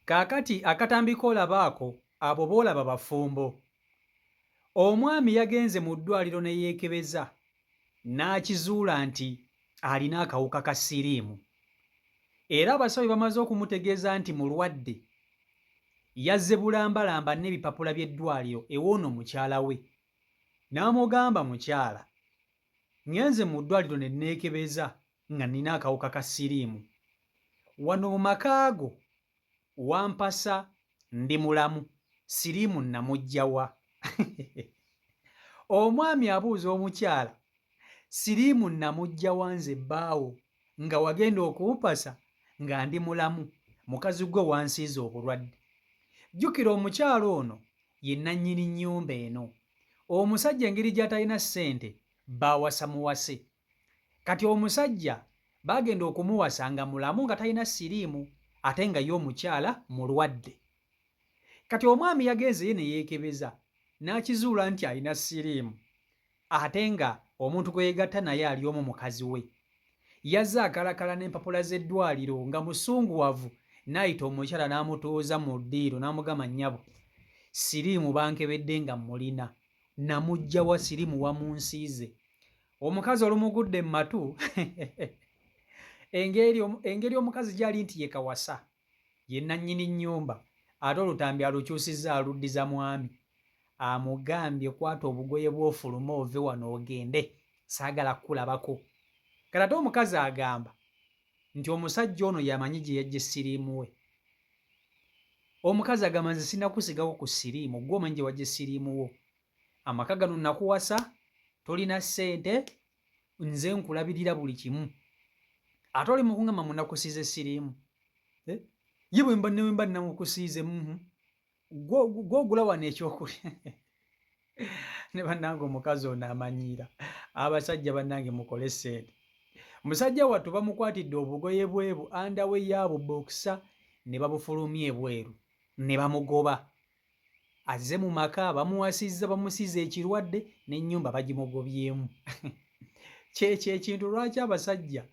Kaakati akatambiko olabaako abo boolaba bafumbo. Omwami yagenze mu ddwaliro ne yeekebeza n'akizuula nti alina akawuka ka siriimu. Era abasawo bamaze okumutegeeza nti mulwadde, yazze bulambalamba n'ebipapula by'eddwaliro ewoono mukyala we. N'amugamba, mukyala, ngenze mu ddwaliro ne neekebeza nga nina akawuka ka siriimu. Wano mu makaago wampasa ndi mulamu, siriimu namuggya wa? Omwami abuuza omukyala, siriimu namuggya wa nze bbaawo nga wagenda okumpasa nga ndi mulamu, mukazi gwe wansiiza obulwadde. Jjukira omukyala ono ye nannyini nnyumba eno. Omusajja engeri gy'atalina ssente baawasa muwase. Kati omusajja baagenda okumuwasa nga mulamu nga talina siriimu ate nga ye omukyala mulwadde. Kati omwami yagenzeyo ne yeekebeza n'akizuula nti alina siriimu ate nga omuntu gwe yeegatta naye ali omu mukazi we. Yazze akalakala n'empapula z'eddwaliro nga musunguwavu n'ayita omukyala n'amutuuza mu ddiiro n'amugamba, nnyabo, siriimu bankebedde nga mulina, namuggya wa siriimu wamunsiize? Omukazi olumugudde mu matu engeri omukazi gy'ali nti ye kawasa, ye nannyini nnyumba, ate olutambi alukyusizza aluddiza mwami. Amugambye, kwata obugoye bw'ofuluma ove wano ogende, saagala kukulabako. Kati ate omukazi agamba nti omusajja ono yamanyi gye yajja siriimu we. Omukazi agamba, nze sinnakusigako ku siriimu, gwe omanyi gye wajja siriimu wo. Amaka gano nakuwasa, tolina ssente, nze nkulabirira buli kimu, ate oli mukungamba munakusiize siriimu. Ye bwe mba namukusiize gw'ogula wano ekyokulya. Ne bannange omukazi ono amanyiira. Abasajja bannange mukole ssente. Musajja wattu bamukwatidde obugoye bwebu andawe yaabo bokisa ne babufulumya ebweru ne bamugoba. Azze mu maka bamuwasizza bamusiiza ekirwadde n'ennyumba bagimugobyemu. Kyekyo ekintu lwaki abasajja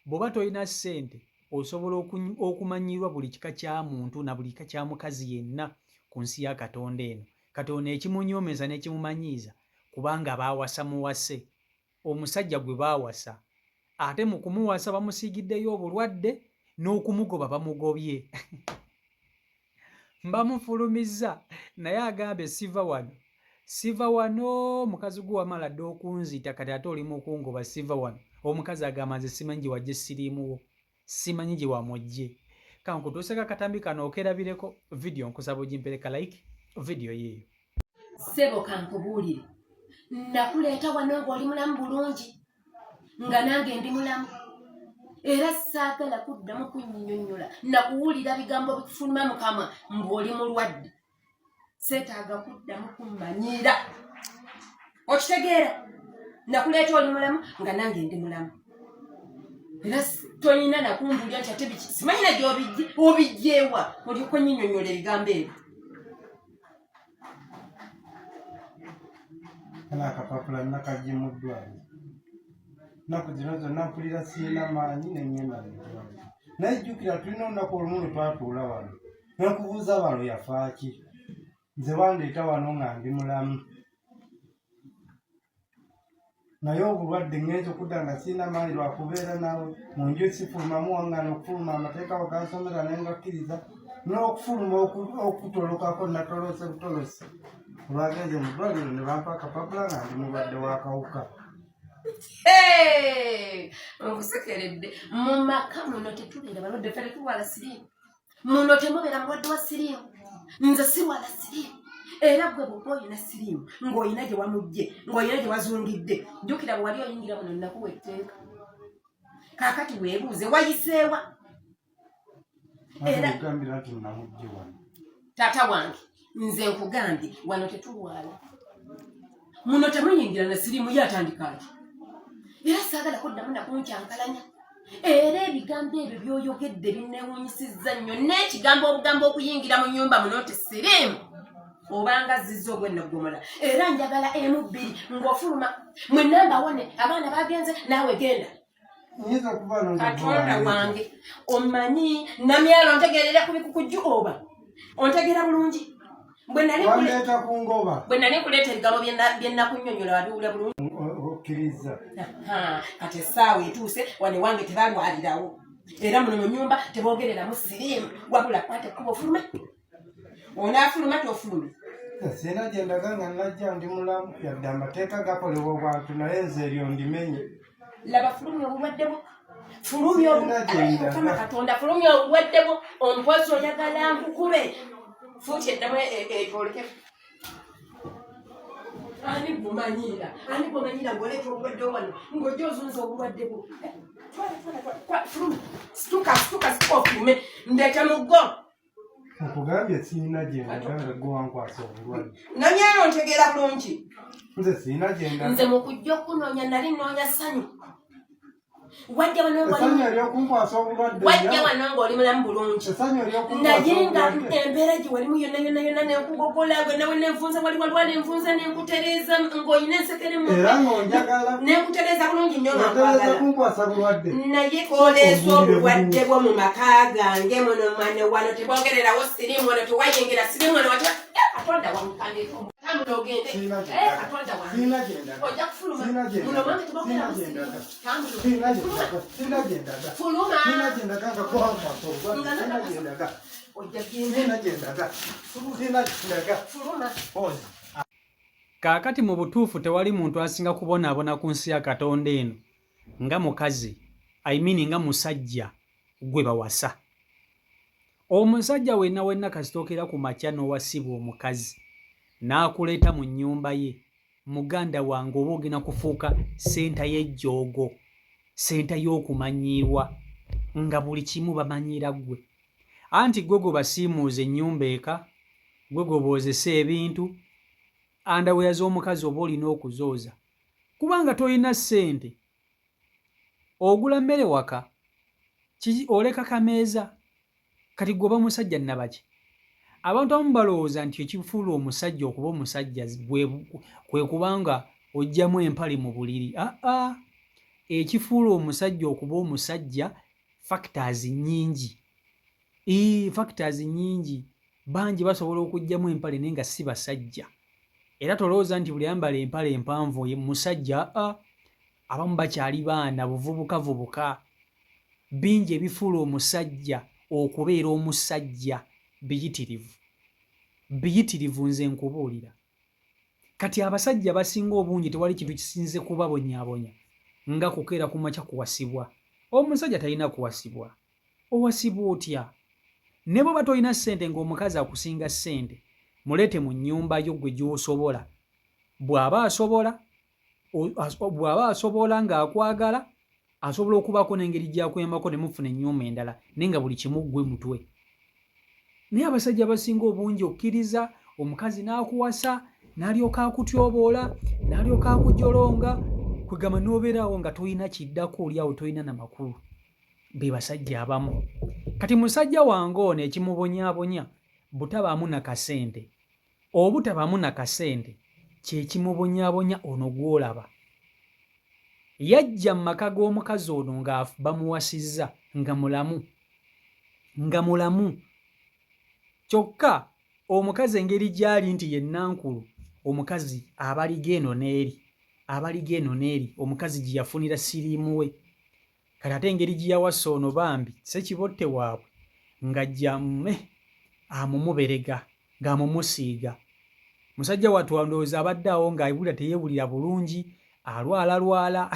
bw'oba tolina ssente osobola okumanyirwa buli kika kya muntu na buli kika kya mukazi yenna ku nsi ya Katonda eno. Katonda ekimunyoomeza n'ekimumanyiiza kubanga baawasa muwase. Omusajja gwe baawasa ate mu kumuwasa bamusiigiddeyo obulwadde n'okumugoba bamugobye. Bamufulumizza naye agambe siva wano mukazi gwe wamala dde okunzita kati ate oli mu kungoba siva wano. Omukazi agamba, nze simanyi gye wajja siriimu wo, simanyi gye wamugye. Kankutuuseko akatambi kano okerabireko vidiyo, nkusaba ogimpereka like vidiyo yeeyo. Ssebo kankubuulire, nakuleeta wano ng'oli mulamu bulungi nga nange ndi mulamu era saagala kuddamu kunnyonnyola, nakuwulira bigambo bikufuluma mu kamwa ng'oli mulwadde, seetaaga kuddamu kummanyiira. Okitegeera? Nakuleeta oli mulamu nga nange ndi mulamu era tolina nakumbuulira nti ate biki simanyi na gy'obijjeewa olyoka onnyinyonnyola ebigambo ebyo. Kano akapapula nakagimuddwaliro. Nnaku zino zonna mpulira sirina maanyi nenyenda eddwaliro. Naye jjukira tulina olunaku olumu lwe twatuula wano n'okubuuza wano yafa ki? Nze bandeeta wano nga ndi mulamu. Naye obulwadde ngenza okudda nga sirina maanyi lwakubeera naawe mu nju sifulumamu wangana okufuluma amateeka bagansomera naye ngakkiriza n'okufuluma okutolokako natolose butolose. Olwagenze mu ddwaliro ne bampa akapapula nga ndi mulwadde w'akawuka. Onkusekeredde. Mu maka muno tetubeera balwadde, ffe tetuwala siriimu. Muno temubeera mulwadde wa siriimu. Nze siwala siriimu. Era gwe bw'oba olina siriimu ng'olina gye wamugye ng'olina gye wazungidde, jjukira bwe wali oyingira muno nnakuwa etteeka. Kaakati weebuuze wayiseewa? Era ogambira nti namugye wano. Taata wange, nze nkugambye wano tetulwala. Muno temuyingira na siriimu ye atandika ati. Era saagala kuddamu nakunkyankalanya. Era ebigambo ebyo by'oyogedde binneewuunyisizza nnyo n'ekigambo okuyingira mu nnyumba muno nti siriimu obanga zizza ogw'ennaggomala. Era njagala emu bbiri ng'ofuluma mwenna mbawone, abaana bagenze naawe genda. nyinza okuba Katonda wange omanyi namyalo ntegerera kubikukujju oba ontegera bulungi bwe nali kuleeta ebigabo bye nakunnyonnyola wabiwula bulungi okkiriza kati essaawa etuuse wane wange tebalwalirawo era muno mu nyumba tebogereramu siriimu wabula kwate kuba ofulume onaafuluma tofulume sina gyendaga nga najja ndi mulamu yadde amateeka gakolebwa obwantu naye nze eryo ndimenye laba fulumya obulwadde bwo Mukama Katonda fulumya obulwadde bwo ompozi oyagala nkukube fuuti eddamu etwoleke ani bumanyira ng'oleeta obulwadde wano ng'ojja ozunza obulwadde bwo fuluma situka ofulume ndeeta muggo nkugambye siina gyendaga gwewankwasa obulwadde namyalo ntegeera bulungi nze siina gyendaga nze mu kujja okunoonya nali noonya ssanyu wajja wano ng'oli mulamu bulungi naye nga embeera gye walimu yonna nenkugogola gwe nawe nenfunza wali walwala enfunza nenkutereeza ng'olina ensekere nenkutereeza bulungi nnyo ngakwagala naye koleesa obulwadde bwo mu maka gange muno mwane wano tebogererawo sirimu wano tewayengera sirimu wano wati Katonda wamukandika tambula ogende Katonda wange ojja kufuluma muno mwange tebogererawo sirimu Kaakati mu butuufu tewali muntu asinga kubonaabona ku nsi ya Katonda eno nga mukazi nga musajja gwe bawasa. Omusajja wenna kasitookera ku makya n'owasibwa omukazi n'akuleeta mu nnyumba ye, muganda wange oba ogenda kufuuka senta y'ejjoogo, senta y'okumanyiirwa nga buli kimu bamanyiira ggwe. Anti gwe gwe basiimuuza ennyumba eka, gwe gwe boozesa ebintu, andaweya z'omukazi oba olina okuzooza. Kubanga tolina ssente, ogula mmere waka, oleka kameeza, kati gwoba musajja nnabaki. Abantu abamu balowooza nti ekifuula omusajja okuba omusajja kwe kubanga oggyamu empale mu buliri. Ekifuula omusajja okuba omusajja factors nnyingi. Factors nnyingi. Bangi basobola okuggyamu empale naye nga si basajja. Era tolowooza nti buli ayambala empale empanvu ye musajja. Abamu bakyali baana buvubuka. Bingi ebifuula omusajja okubeera omusajja biyitirivu nze nkubuulira. Kati abasajja basinga obungi tewali kintu kisinze kubabonyaabonya nga kukeera ku makya kuwasibwa. Omusajja talina kuwasibwa. Owasibwa otya? Ne bw'oba tolina ssente ng'omukazi akusinga ssente, muleete mu nnyumba yo gwe gy'osobola. Bw'aba asobola ng'akwagala, asobola okubaako n'engeri gy'akwembako ne mufuna ennyumba endala, naye nga buli kimu ggwe mutwe. Naye abasajja basinga obungi okkiriza omukazi n'akuwasa, n'alyoka akutyoboola, n'alyoka akujolonga, kwegamba n'obeeraawo nga tolina kiddako, oli awo tolina na makulu. Be basajja abamu. Kati musajja wange ono ekimubonyaabonya butabaamu na kasente. Obutabaamu na kasente kye kimubonyaabonya ono gw'olaba. Yajja mu maka g'omukazi ono nga bamuwasizza nga mulamu. Kyokka omukazi engeri gy'ali nti ye nankulu, omukazi abaliga eno n'eri, omukazi gye yafunira siriimu we. Kati ate engeri gye yawasa ono bambi ssekibotte waabwe ng'ajja amumuberega ng'amumusiiga. Musajja wattu ndowooza abadde awo ng'ayibulira teyeebulira bulungi, alwala.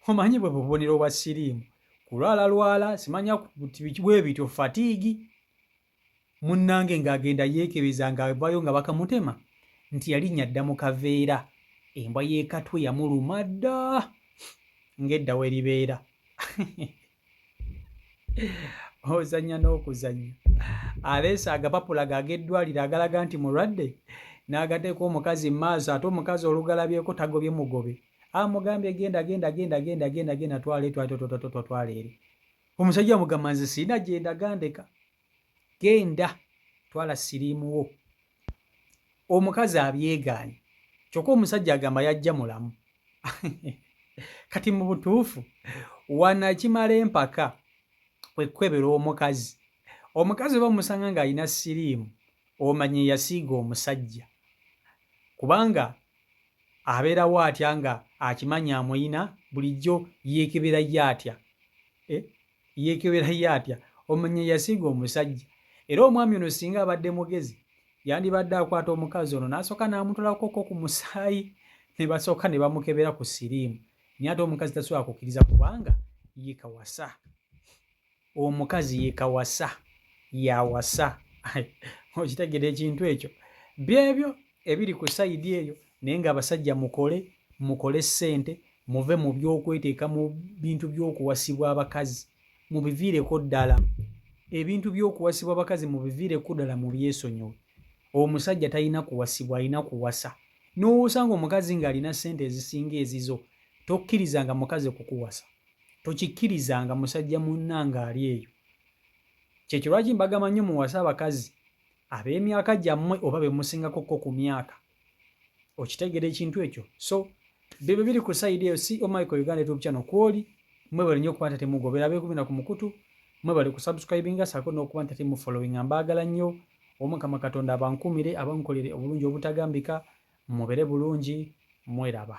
Omanyi bwe bubonero bwa siriimu, kulwala simanya bwe bityo fatiigi. Munnange ng'agenda yeekebeza ng'avayo nga bakamutema nti yalinnya dda mu kaveera, embwa y'ekatwe yamuluma dda ng'edda we libeera. Ozannya n'okuzannya. Aleese agapapula g'ag'eddwaliro agalaga nti mulwadde, n'agateeka omukazi mu maaso, ate omukazi olugalabyeko tagobye mugobe. Amugambye genda twala eri. Omusajja amugamba nze sirina genda gandeka. Genda twala siriimu wo. Omukazi abyegaanye. Kyokka omusajja agamba yajja mulamu. kati mu butuufu wanakimala empaka kwekwebera omukazi bwe bamusanga ng'alina siriimu omanye yasiiga omusajja kubanga abeerawo atya nga akimanya amuyina bulijjo yeekeberayo atya omanye yasiiga omusajja era omwami ono singa abadde mugezi yandibadde akwata omukazi ono n'asooka n'amutolakoko ku musaayi ne basooka ne bamukebera ku siriimu naye ate omukazi tasobola kukkiriza kubanga yeekawasa omukazi yeekawasa yawasa okitegera ekintu ekyo byebyo ebiri ku sayidi eyo naye ng'abasajja mukole ssente muve mu by'okweteeka mu bintu by'okuwasibwa abakazi mubiviireko ddala ebintu by'okuwasibwa abakazi mubiviireko ddala mu byesonyiwe omusajja talina kuwasibwa alina kuwasa n'osanga omukazi ng'alina ssente ezisinga ezizo tokkirizanga mukazi kukuwasa tokikkirizanga musajja munnanga ali eyo kyekyo lwaki mbagamba nnyo muwase abakazi ab'emyaka gyammwe oba be musingakokko ku myaka okitegera ekintu ekyo so bibyo biri ku sayidi eyo si Michael Uganda YouTube channel kwoli mwebale nnyo okuba nti temugobera beekubina ku mukutu mwebale ku subscribinga saako n'okuba nti temufollowinga mbaagala nnyo Omukama Katonda abankumire abankolere obulungi obutagambika mubere bulungi mweraba